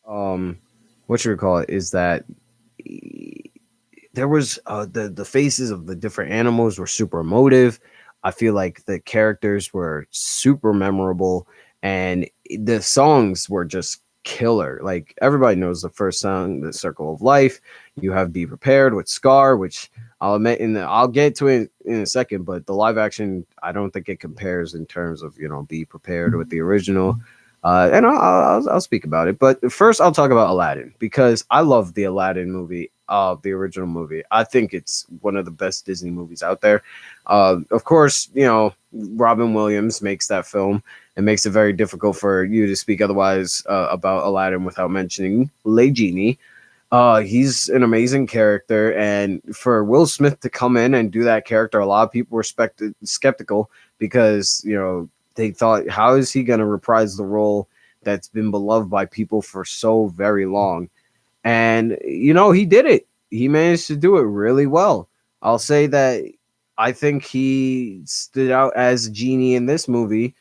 um, what you call it is that there was the faces of the different animals were super emotive. I feel like the characters were super memorable, and the songs were just killer. Like everybody knows the first song, "The Circle of Life." You have "Be Prepared" with Scar, which I'll admit I'll get to it in a second. But the live action, I don't think it compares in terms of "Be Prepared" with the original. And I'll speak about it. But first, I'll talk about Aladdin because I love the Aladdin movie, the original movie. I think it's one of the best Disney movies out there. Of course, Robin Williams makes that film. It makes it very difficult for you to speak otherwise about Aladdin without mentioning Le Genie. He's an amazing character, and for Will Smith to come in and do that character, a lot of people were skeptical because they thought, how is he going to reprise the role that's been beloved by people for so very long? And he did it. He managed to do it really well. I'll say that I think he stood out as Genie in this movie.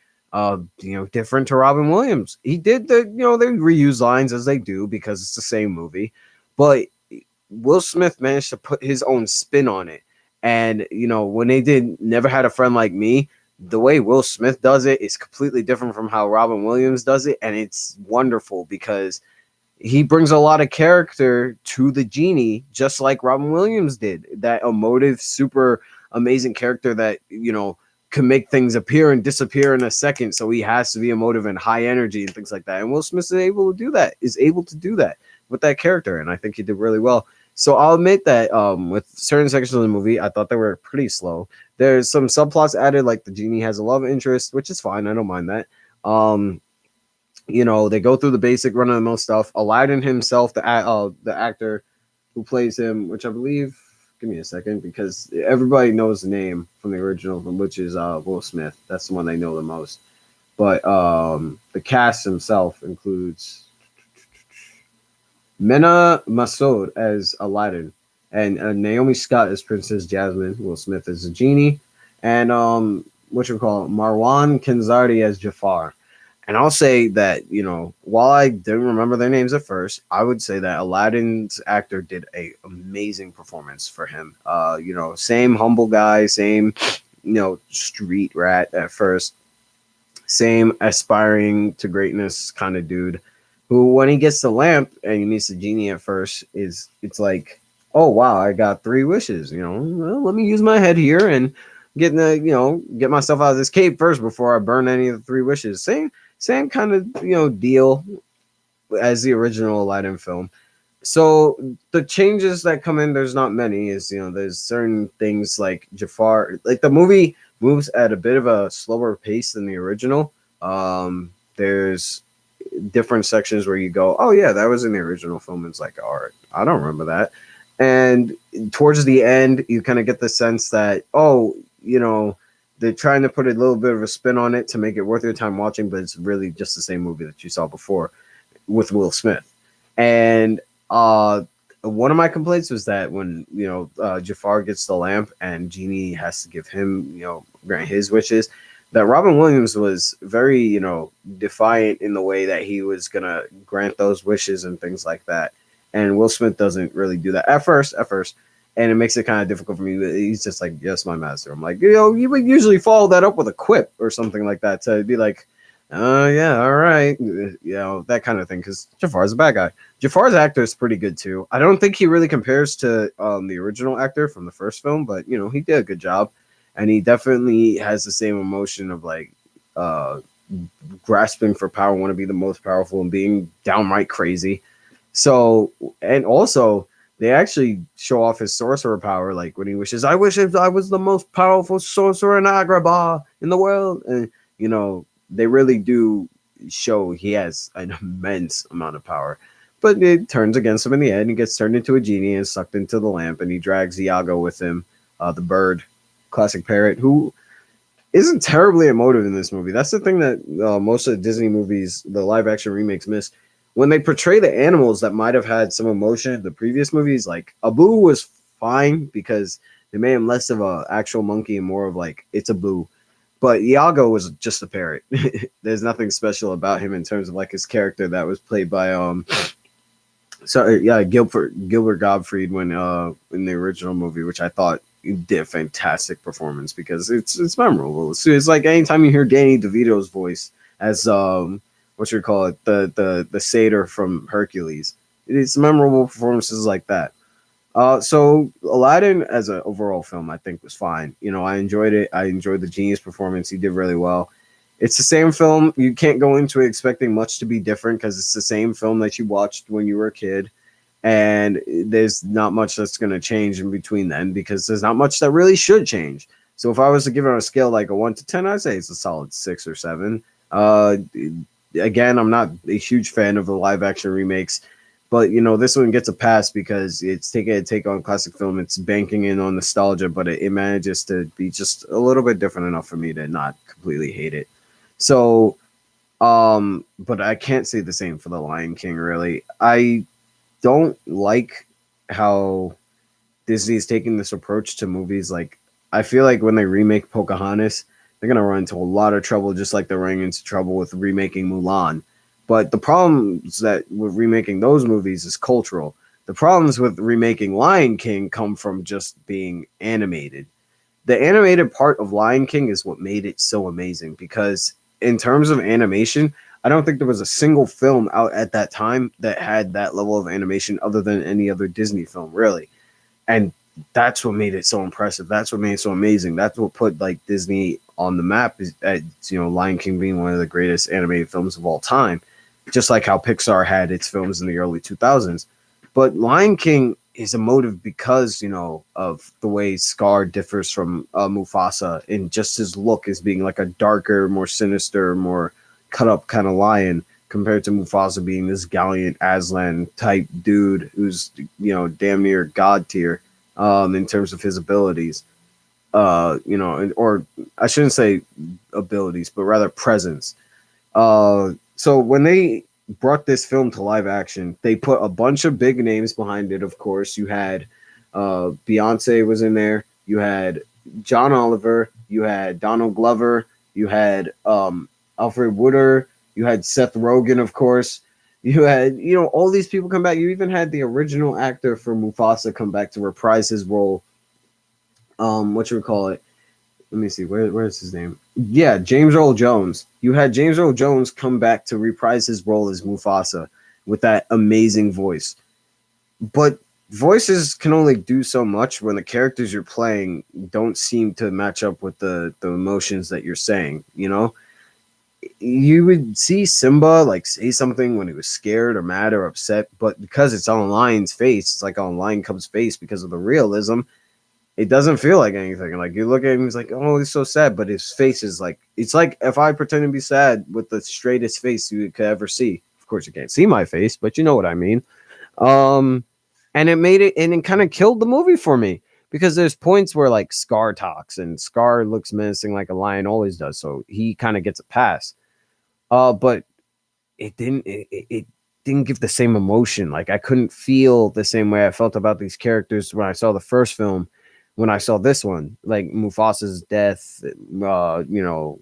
Different to Robin Williams. He did they reuse lines as they do because it's the same movie, but Will Smith managed to put his own spin on it. And when they did "Never Had a Friend Like Me," the way Will Smith does it is completely different from how Robin Williams does it, and it's wonderful because he brings a lot of character to the genie, just like Robin Williams did. That emotive, super amazing character that can make things appear and disappear in a second. So he has to be emotive and high energy and things like that. And Will Smith is able to do that with that character, and I think he did really well. So I'll admit that with certain sections of the movie, I thought they were pretty slow. There's some subplots added, like the genie has a love interest, which is fine. I don't mind that. Um, they go through the basic run of the mill stuff. Aladdin himself, the actor who plays him, which I believe, give me a second because everybody knows the name from the original, which is Will Smith. That's the one they know the most. But the cast himself includes Mena Massoud as Aladdin, and Naomi Scott as Princess Jasmine. Will Smith as the genie, and what you call it, Marwan Kenzari as Jafar. And I'll say that, while I didn't remember their names at first, I would say that Aladdin's actor did a amazing performance for him. Same humble guy, same, street rat at first, same aspiring to greatness kind of dude who, when he gets the lamp and he meets the genie at first, it's like, oh wow, I got three wishes. Well, let me use my head here and get myself out of this cave first before I burn any of the three wishes. Same kind of deal as the original Aladdin film. So the changes that come in, there's not many. Is there's certain things like Jafar, like the movie moves at a bit of a slower pace than the original. There's different sections where you go, oh yeah, that was in the original film. It's like, all right, I don't remember that. And towards the end, you kind of get the sense that, oh, they're trying to put a little bit of a spin on it to make it worth your time watching, but it's really just the same movie that you saw before with Will Smith. And one of my complaints was that when Jafar gets the lamp and Genie has to give him grant his wishes, that Robin Williams was very defiant in the way that he was gonna grant those wishes and things like that. And Will Smith doesn't really do that at first, and it makes it kind of difficult for me. He's just like, "Yes, my master." I'm like, you would usually follow that up with a quip or something like that to be like, yeah, all right, that kind of thing. Because Jafar's a bad guy. Jafar's actor is pretty good too. I don't think he really compares to the original actor from the first film, but he did a good job, and he definitely has the same emotion of like uh, grasping for power, want to be the most powerful, and being downright crazy. So, and also they actually show off his sorcerer power, like when he wishes, "I wish if I was the most powerful sorcerer in Agrabah in the world," and they really do show he has an immense amount of power. But it turns against him in the end. He gets turned into a genie and sucked into the lamp, and he drags Iago with him, the bird, classic parrot, who isn't terribly emotive in this movie. That's the thing that most of the Disney movies, the live action remakes, miss. When they portray the animals that might have had some emotion in the previous movies, like Abu was fine because they made him less of a actual monkey and more of like, it's Abu. But Iago was just a parrot. There's nothing special about him in terms of like his character that was played by So yeah, Gilbert Gottfried when in the original movie, which I thought he did a fantastic performance because it's memorable. It's like anytime you hear Danny DeVito's voice as what you call it, the satyr from Hercules, it's memorable performances like that. So Aladdin as an overall film, I think was fine. You know, I enjoyed it. I enjoyed the genius performance. He did really well. It's the same film. You can't go into it expecting much to be different because it's the same film that you watched when you were a kid, and there's not much that's going to change in between then because there's not much that really should change. So if I was to give it on a scale like a 1 to 10, I'd say it's a solid 6 or 7. Uh, Again, I'm not a huge fan of the live action remakes, but you know this one gets a pass because it's taking a take on classic film. It's banking in on nostalgia, but it manages to be just a little bit different enough for me to not completely hate it. So, but I can't say the same for the Lion King. Really, I don't like how Disney is taking this approach to movies. Like, I feel like when they remake Pocahontas, they're gonna run into a lot of trouble, just like they're running into trouble with remaking Mulan. But the problems that with remaking those movies is cultural. The problems with remaking Lion King come from just being animated. The animated part of Lion King is what made it so amazing because in terms of animation, I don't think there was a single film out at that time that had that level of animation other than any other Disney film, really. And that's what made it so impressive. That's what made it so amazing. That's what put like Disney on the map is at, you know, Lion King being one of the greatest animated films of all time, just like how Pixar had its films in the early 2000s. But Lion King is emotive because, you know, of the way Scar differs from Mufasa in just his look as being like a darker, more sinister, more cut up kind of lion compared to Mufasa being this gallant Aslan type dude who's, you know, damn near god tier in terms of his abilities. You know, or I shouldn't say abilities, but rather presence. So when they brought this film to live action, they put a bunch of big names behind it. Of course, you had Beyonce was in there. You had John Oliver. You had Donald Glover. You had Alfred Wooder. You had Seth Rogen, of course. You had, you know, all these people come back. You even had the original actor for Mufasa come back to reprise his role. What you would call it? Let me see. Where's his name? Yeah, James Earl Jones. You had James Earl Jones come back to reprise his role as Mufasa with that amazing voice. But voices can only do so much when the characters you're playing don't seem to match up with the emotions that you're saying, you know? You would see Simba like say something when he was scared or mad or upset, but because it's on Lion's face, it's like on Lion Cub's face because of the realism, it doesn't feel like anything. Like you look at him, he's like, "Oh, he's so sad," but his face is like, it's like if I pretend to be sad with the straightest face you could ever see. Of course, you can't see my face, but you know what I mean. Um, and it made it, and it kind of killed the movie for me because there's points where like Scar talks, and Scar looks menacing like a lion always does, so he kind of gets a pass. But it didn't give the same emotion. Like I couldn't feel the same way I felt about these characters when I saw the first film. When I saw this one, like Mufasa's death, you know,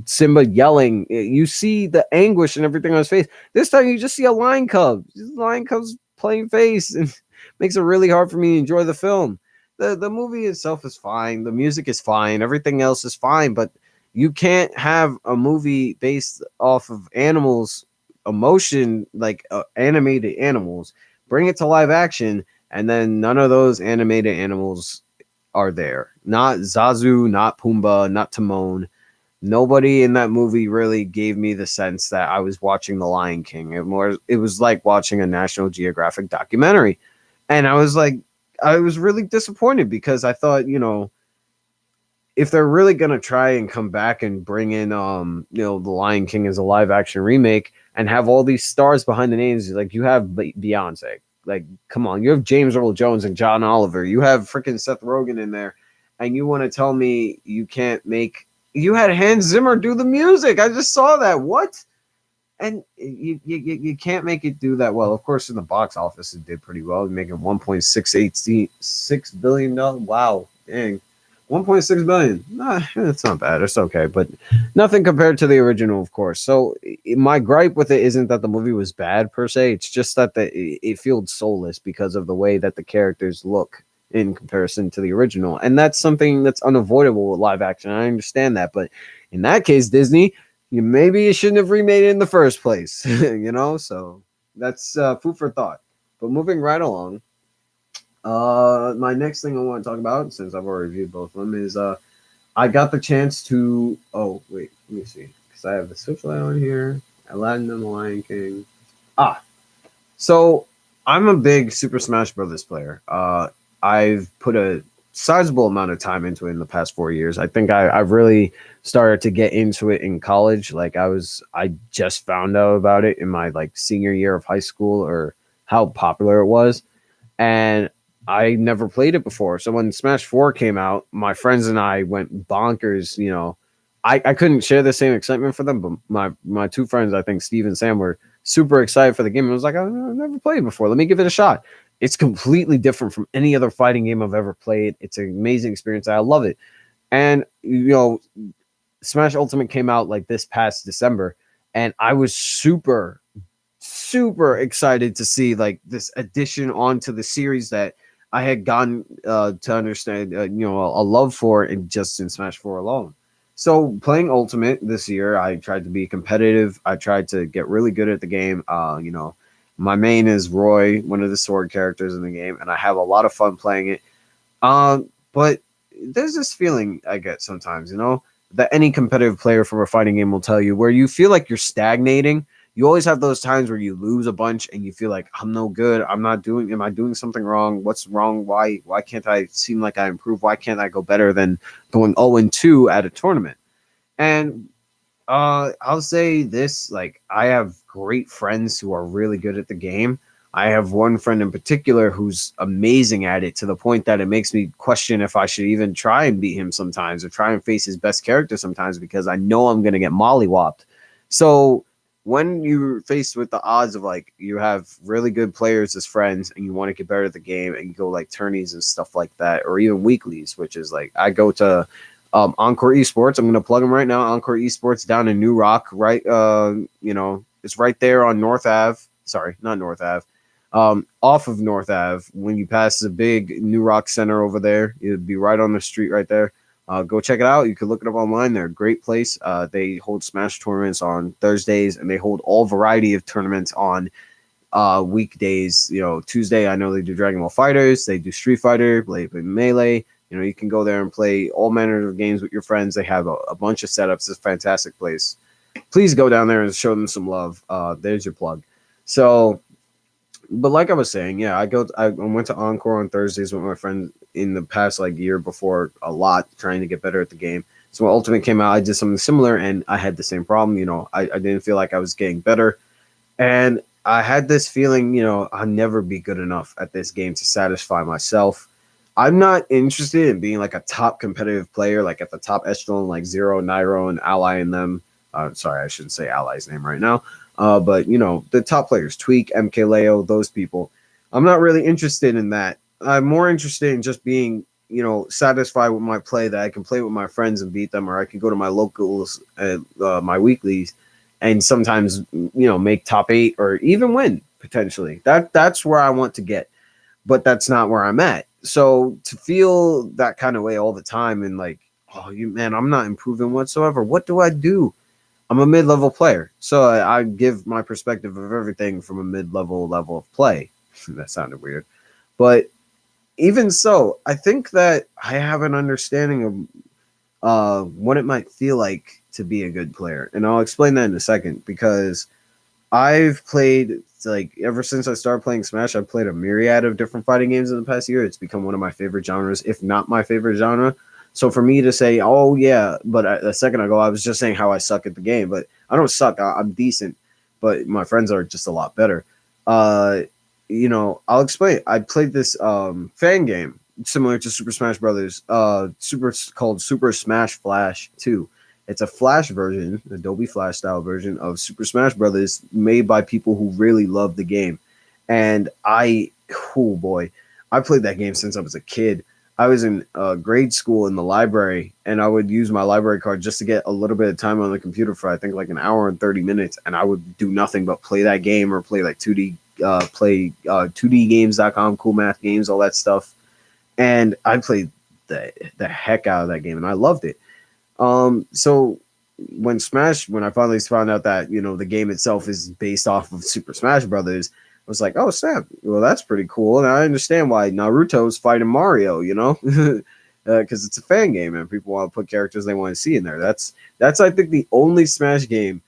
Simba yelling, you see the anguish and everything on his face. This time you just see a lion cub. This lion cub's plain face, and makes it really hard for me to enjoy the film. The movie itself is fine. The music is fine. Everything else is fine, but you can't have a movie based off of animals emotion like animated animals, bring it to live action, and then none of those animated animals are there. Not Zazu, not Pumbaa, not Timon. Nobody in that movie really gave me the sense that I was watching The Lion King. It was like watching a National Geographic documentary. And I was really disappointed because I thought, you know, if they're really gonna try and come back and bring in you know, The Lion King as a live action remake and have all these stars behind the names, like you have Beyonce, like come on, you have James Earl Jones and John Oliver, you have freaking Seth Rogen in there, and you want to tell me you can't make, you had Hans Zimmer do the music. I just saw that. What? And you can't make it do that well. Of course, in the box office, it did pretty well, making $1.686 billion. Wow, dang. 1.6 billion. Nah, it's not bad. It's okay, but nothing compared to the original, of course. So my gripe with it isn't that the movie was bad per se. It's just that it feels soulless because of the way that the characters look in comparison to the original, and that's something that's unavoidable with live action. I understand that, but in that case, Disney, you shouldn't have remade it in the first place. So that's food for thought. But moving right along, my next thing I want to talk about, since I've already reviewed both of them, is I got the chance to. Oh wait, let me see, because I have the Switch Lite on here, Aladdin and the Lion King. Ah, so I'm a big Super Smash Brothers player. I've put a sizable amount of time into it in the past 4 years. I think I've really started to get into it in college. Like I just found out about it in my like senior year of high school, or how popular it was, and I never played it before. So when Smash 4 came out, my friends and I went bonkers. I couldn't share the same excitement for them, but my two friends, I think Steve and Sam, were super excited for the game. I was like, I've never played before. Let me give it a shot. It's completely different from any other fighting game I've ever played. It's an amazing experience. I love it. And Smash Ultimate came out like this past December, and I was super excited to see like this addition onto the series that I had gotten to understand, a love for in just in Smash 4 alone. So playing Ultimate this year, I tried to be competitive. I tried to get really good at the game. My main is Roy, one of the sword characters in the game, and I have a lot of fun playing it. But there's this feeling I get sometimes, that any competitive player from a fighting game will tell you, where you feel like you're stagnating. You always have those times where you lose a bunch and you feel like, I'm no good. Am I doing something wrong? What's wrong? Why can't I seem like I improve? Why can't I go better than going 0-2 at a tournament? And I'll say this, like, I have great friends who are really good at the game. I have one friend in particular who's amazing at it, to the point that it makes me question if I should even try and beat him sometimes, or try and face his best character sometimes, because I know I'm going to get mollywopped. So when you're faced with the odds of, like, you have really good players as friends and you want to get better at the game, and you go like tourneys and stuff like that, or even weeklies, which is like, I go to Encore Esports. I'm going to plug them right now. Encore Esports down in New Rock, right? It's right there on North Ave. Sorry, not North Ave. Off of North Ave. When you pass the big New Rock Center over there, it'd be right on the street right there. Go check it out. You can look it up online. They're a great place. They hold Smash tournaments on Thursdays, and they hold all variety of tournaments on weekdays. Tuesday, I know they do Dragon Ball Fighters. They do Street Fighter, play Melee. You can go there and play all manner of games with your friends. They have a bunch of setups. It's a fantastic place. Please go down there and show them some love. There's your plug. So, but like I was saying, yeah, I went to Encore on Thursdays with my friend in the past like year before, a lot, trying to get better at the game. So when Ultimate came out, I did something similar, and I had the same problem. I didn't feel like I was getting better, and I had this feeling, I'll never be good enough at this game to satisfy myself. I'm not interested in being like a top competitive player, like at the top echelon, like Zero, Nairo, and Ally and them. Sorry, I shouldn't say Ally's name right now. But the top players, Tweak, MKLeo, those people. I'm not really interested in that. I'm more interested in just being, satisfied with my play, that I can play with my friends and beat them, or I can go to my locals, my weeklies, and sometimes, make top 8 or even win potentially. That's where I want to get, but that's not where I'm at. So to feel that kind of way all the time, and like, man, I'm not improving whatsoever. What do I do? I'm a mid-level player, so I give my perspective of everything from a mid-level level of play. That sounded weird, but even so, I think that I have an understanding of what it might feel like to be a good player, and I'll explain that in a second, because I've played, like, ever since I started playing Smash, I've played a myriad of different fighting games in the past year. It's become one of my favorite genres, if not my favorite genre. So for me to say, oh yeah, but a second ago I was just saying how I suck at the game, but I don't suck. I'm decent, but my friends are just a lot better. I'll explain. I played this fan game similar to Super Smash Brothers, called Super Smash Flash 2. It's a Flash version, Adobe Flash style version of Super Smash Brothers, made by people who really love the game. And oh boy, I played that game since I was a kid. I was in grade school in the library, and I would use my library card just to get a little bit of time on the computer for I think like an hour and 30 minutes, and I would do nothing but play that game or play like 2D play 2dgames.com, cool math games, all that stuff. And I played the heck out of that game, and I loved it. So when I finally found out that the game itself is based off of Super Smash Brothers, I was like, oh snap! Well, that's pretty cool, and I understand why Naruto's fighting Mario, because it's a fan game and people want to put characters they want to see in there. That's I think the only Smash game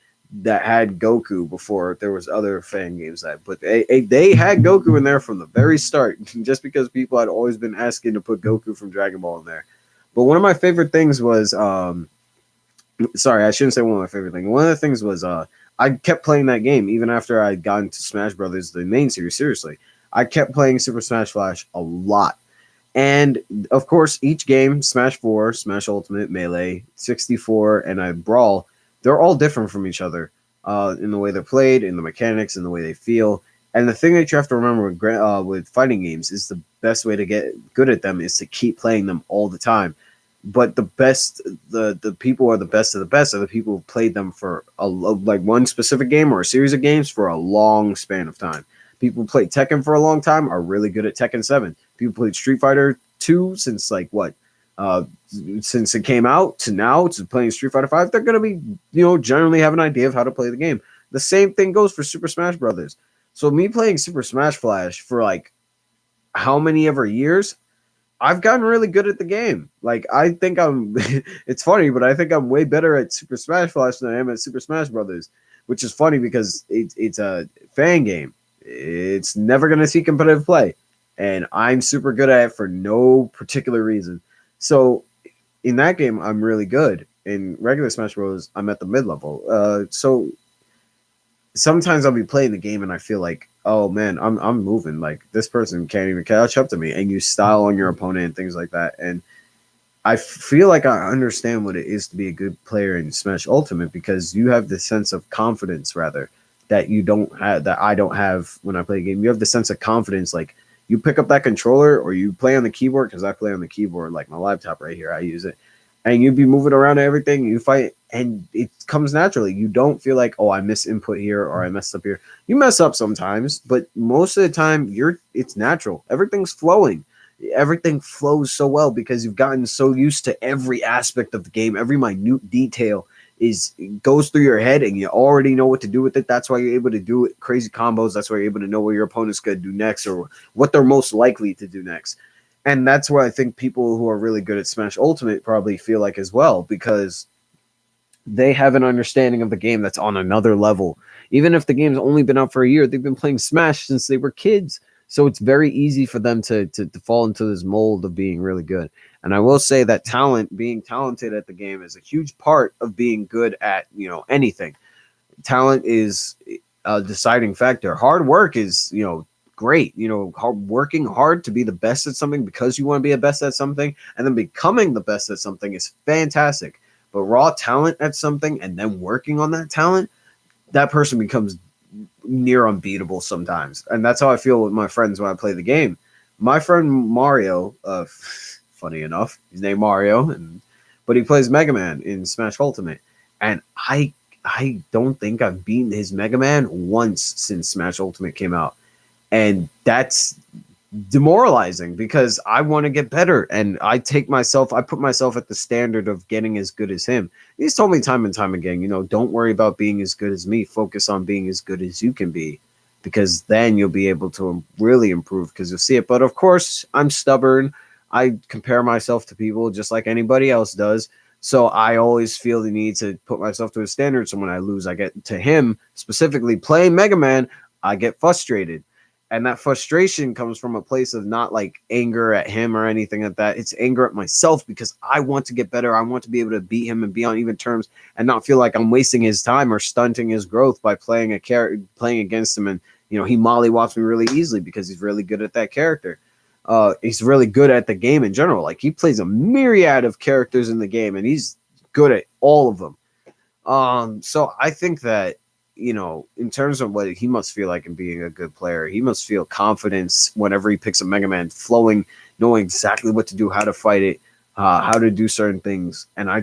that had Goku before there was other fan games but they had Goku in there from the very start, just because people had always been asking to put Goku from Dragon Ball in there. But one of my favorite things was sorry, I shouldn't say one of my favorite things. One of the things was I kept playing that game even after I'd gotten to Smash Brothers, the main series. Seriously, I kept playing Super Smash Flash a lot. And of course, each game, Smash 4, Smash Ultimate, Melee, 64, and I Brawl, they're all different from each other in the way they're played, in the mechanics, in the way they feel. And the thing that you have to remember with fighting games is the best way to get good at them is to keep playing them all the time. But the best, the people are the best of the best are the people who played them for like one specific game or a series of games for a long span of time. People who played Tekken for a long time are really good at Tekken 7. People played Street Fighter 2 since like what? Since it came out to now to playing Street Fighter 5, they're going to be, generally have an idea of how to play the game. The same thing goes for Super Smash Brothers. So me playing Super Smash Flash for like how many ever years, I've gotten really good at the game. Like I think I'm it's funny, but I think I'm way better at Super Smash Flash than I am at Super Smash Brothers, which is funny because it's a fan game. It's never going to see competitive play, and I'm super good at it for no particular reason. So in that game, I'm really good. In regular Smash Bros, I'm at the mid level. So sometimes I'll be playing the game and I feel like, oh man, I'm moving. Like this person can't even catch up to me, and you style on your opponent and things like that. And I feel like I understand what it is to be a good player in Smash Ultimate because you have this sense of confidence, rather, that you don't have, that I don't have when I play a game. You have the sense of confidence, like you pick up that controller or you play on the keyboard, because I play on the keyboard, like my laptop right here, I use it, and you'd be moving around and everything, you fight, and it comes naturally. You don't feel like, oh, I miss input here or I messed up here. You mess up sometimes, but most of the time it's natural. Everything's flowing. Everything flows so well because you've gotten so used to every aspect of the game. Every minute detail goes through your head, and you already know what to do with it. That's why you're able to do crazy combos. That's why you're able to know what your opponent's going to do next or what they're most likely to do next. And that's what I think people who are really good at Smash Ultimate probably feel like as well, because they have an understanding of the game that's on another level. Even if the game's only been out for a year, they've been playing Smash since they were kids. So it's very easy for them to fall into this mold of being really good. And I will say that being talented at the game is a huge part of being good at, anything. Talent is a deciding factor. Hard work is, great. Working hard to be the best at something because you want to be the best at something, and then becoming the best at something is fantastic. But raw talent at something and then working on that talent, that person becomes near unbeatable sometimes. And that's how I feel with my friends when I play the game. My friend Mario, funny enough, he's named Mario, but he plays Mega Man in Smash Ultimate. And I don't think I've beaten his Mega Man once since Smash Ultimate came out. And that's demoralizing because I want to get better, and I put myself at the standard of getting as good as him. He's told me time and time again, don't worry about being as good as me, focus on being as good as you can be, because then you'll be able to really improve, because you'll see it. But of course, I'm stubborn. I compare myself to people just like anybody else does, so I always feel the need to put myself to a standard. So when I lose, I get to him specifically playing Mega Man, I get frustrated. And that frustration comes from a place of not like anger at him or anything like that. It's anger at myself because I want to get better. I want to be able to beat him and be on even terms and not feel like I'm wasting his time or stunting his growth by playing against him. And, he mollywops me really easily because he's really good at that character. He's really good at the game in general. Like he plays a myriad of characters in the game and he's good at all of them. So I think that in terms of what he must feel like in being a good player, he must feel confidence whenever he picks a Mega Man, flowing, knowing exactly what to do, how to fight it, how to do certain things. And I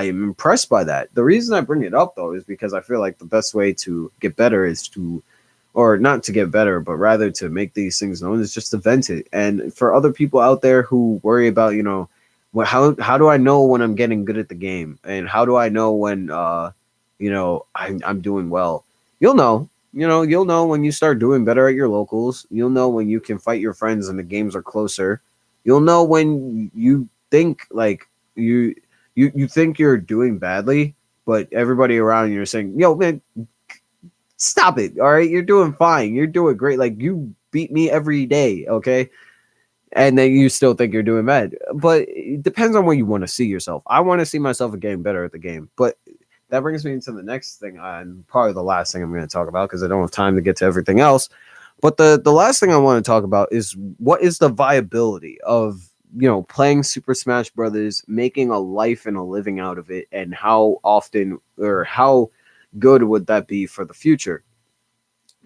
am impressed by that. The reason I bring it up, though, is because I feel like the best way to get better is to, or not to get better, but rather to make these things known, is just to vent it. And for other people out there who worry about, how do I know when I'm getting good at the game, and how do I know when I'm doing well? You'll know. You'll know when you start doing better at your locals. You'll know when you can fight your friends and the games are closer. You'll know when you think like you think you're doing badly, but everybody around you are saying, "Yo, man, stop it. All right, you're doing fine. You're doing great. Like, you beat me every day, okay?" And then you still think you're doing bad. But it depends on where you want to see yourself. I want to see myself getting better at the game. But that brings me into the next thing, and probably the last thing I'm going to talk about, because I don't have time to get to everything else. But the last thing I want to talk about is, what is the viability of playing Super Smash Brothers, making a life and a living out of it, and how often, or how good would that be for the future?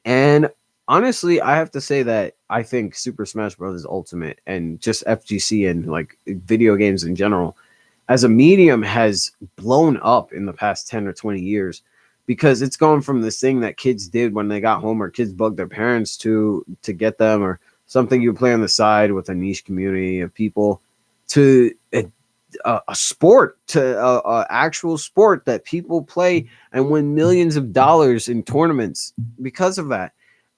And honestly, I have to say that I think Super Smash Bros. Ultimate, and just FGC, and like video games in general, as a medium, has blown up in the past 10 or 20 years, because it's gone from this thing that kids did when they got home, or kids bugged their parents to get them, or something you play on the side with a niche community of people, to a sport, to a actual sport that people play and win millions of dollars in tournaments because of that.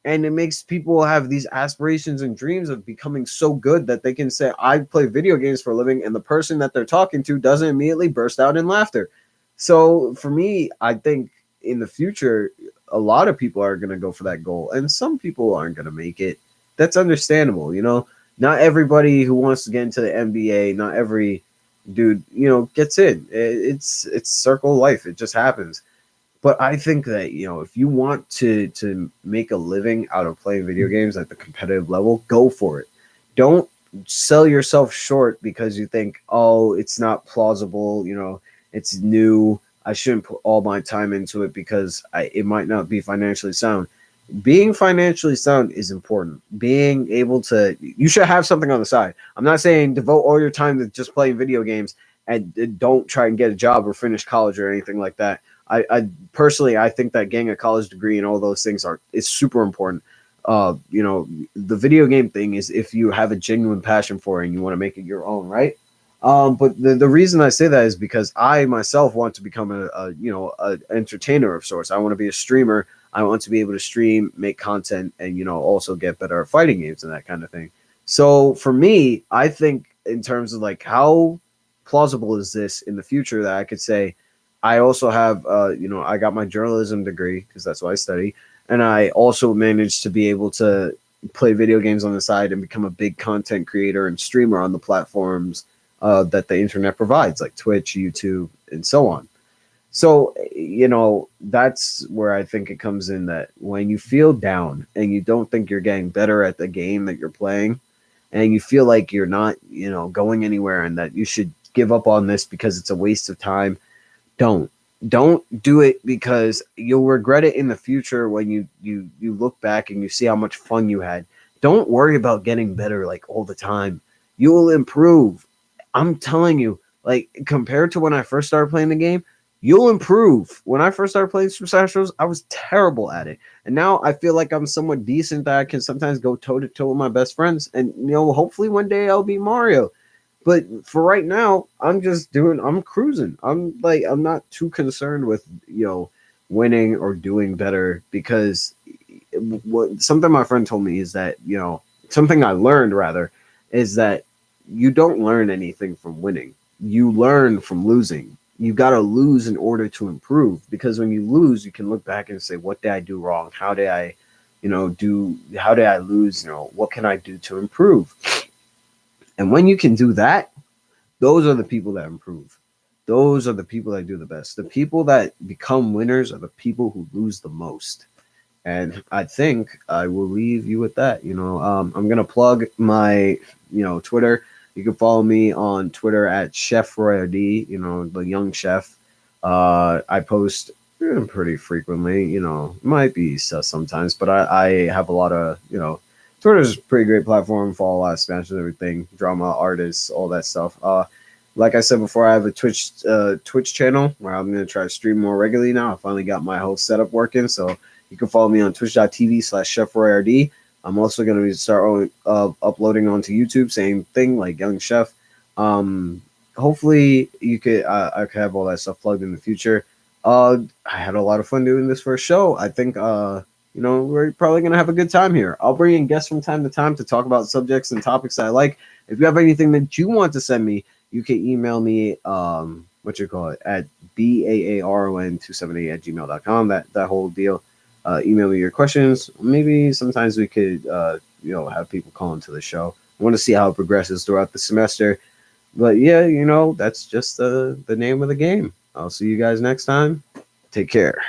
And it makes people have these aspirations and dreams of becoming so good that they can say, I play video games for a living, and the person that they're talking to doesn't immediately burst out in laughter. So for me, I think in the future, a lot of people are going to go for that goal, and some people aren't going to make it. That's understandable. Not everybody who wants to get into the NBA, not every dude, gets in. It's circle life. It just happens. But I think that, if you want to make a living out of playing video games at the competitive level, go for it. Don't sell yourself short because you think, oh, it's not plausible, it's new, I shouldn't put all my time into it because it might not be financially sound. Being financially sound is important. Being able to, you should have something on the side. I'm not saying devote all your time to just playing video games and don't try and get a job or finish college or anything like that. I personally, I think that getting a college degree and all those things is super important. The video game thing is if you have a genuine passion for it and you want to make it your own, right? But the reason I say that is because I myself want to become a entertainer of sorts. I want to be a streamer. I want to be able to stream, make content, and also get better at fighting games and that kind of thing. So for me, I think in terms of like, how plausible is this in the future, that I could say, I also have, I got my journalism degree because that's what I study. And I also managed to be able to play video games on the side and become a big content creator and streamer on the platforms that the internet provides, like Twitch, YouTube, and so on. So, that's where I think it comes in, that when you feel down and you don't think you're getting better at the game that you're playing, and you feel like you're not, going anywhere, and that you should give up on this because it's a waste of time, don't do it, because you'll regret it in the future when you look back and you see how much fun you had. Don't worry about getting better like all the time. You will improve. I'm telling you, like, compared to when I first started playing the game, you'll improve. When I first started playing Super Smash Bros., I was terrible at it, and now I feel like I'm somewhat decent, that I can sometimes go toe to toe with my best friends, and hopefully one day I'll be Mario. But for right now, I'm cruising. I'm not too concerned with, winning or doing better, because something my friend told me is that, something I learned rather, is that you don't learn anything from winning. You learn from losing. You got to lose in order to improve, because when you lose, you can look back and say, what did I do wrong? How did I, how did I lose? What can I do to improve? And when you can do that, those are the people that improve. Those are the people that do the best. The people that become winners are the people who lose the most. And I think I will leave you with that. I'm gonna plug my, Twitter. You can follow me on Twitter at Chef Roy D. The young chef. I post Pretty frequently, might be sus sometimes, but I have a lot of, Twitter's a pretty great platform for a lot of Spanish and everything, drama, artists, all that stuff. Like I said before, I have a Twitch channel where I'm gonna try to stream more regularly now. I finally got my whole setup working, so you can follow me on twitch.tv/chefroyrd. I'm also gonna start uploading onto YouTube, same thing like Young Chef. Um, Hopefully I could have all that stuff plugged in the future. I had a lot of fun doing this first show. I think we're probably gonna have a good time here. I'll bring in guests from time to time to talk about subjects and topics I like. If you have anything that you want to send me, you can email me at baaron278@gmail.com. That whole deal. Email me your questions. Maybe sometimes we could have people call into the show. I want to see how it progresses throughout the semester. But yeah, that's just the name of the game. I'll see you guys next time. Take care.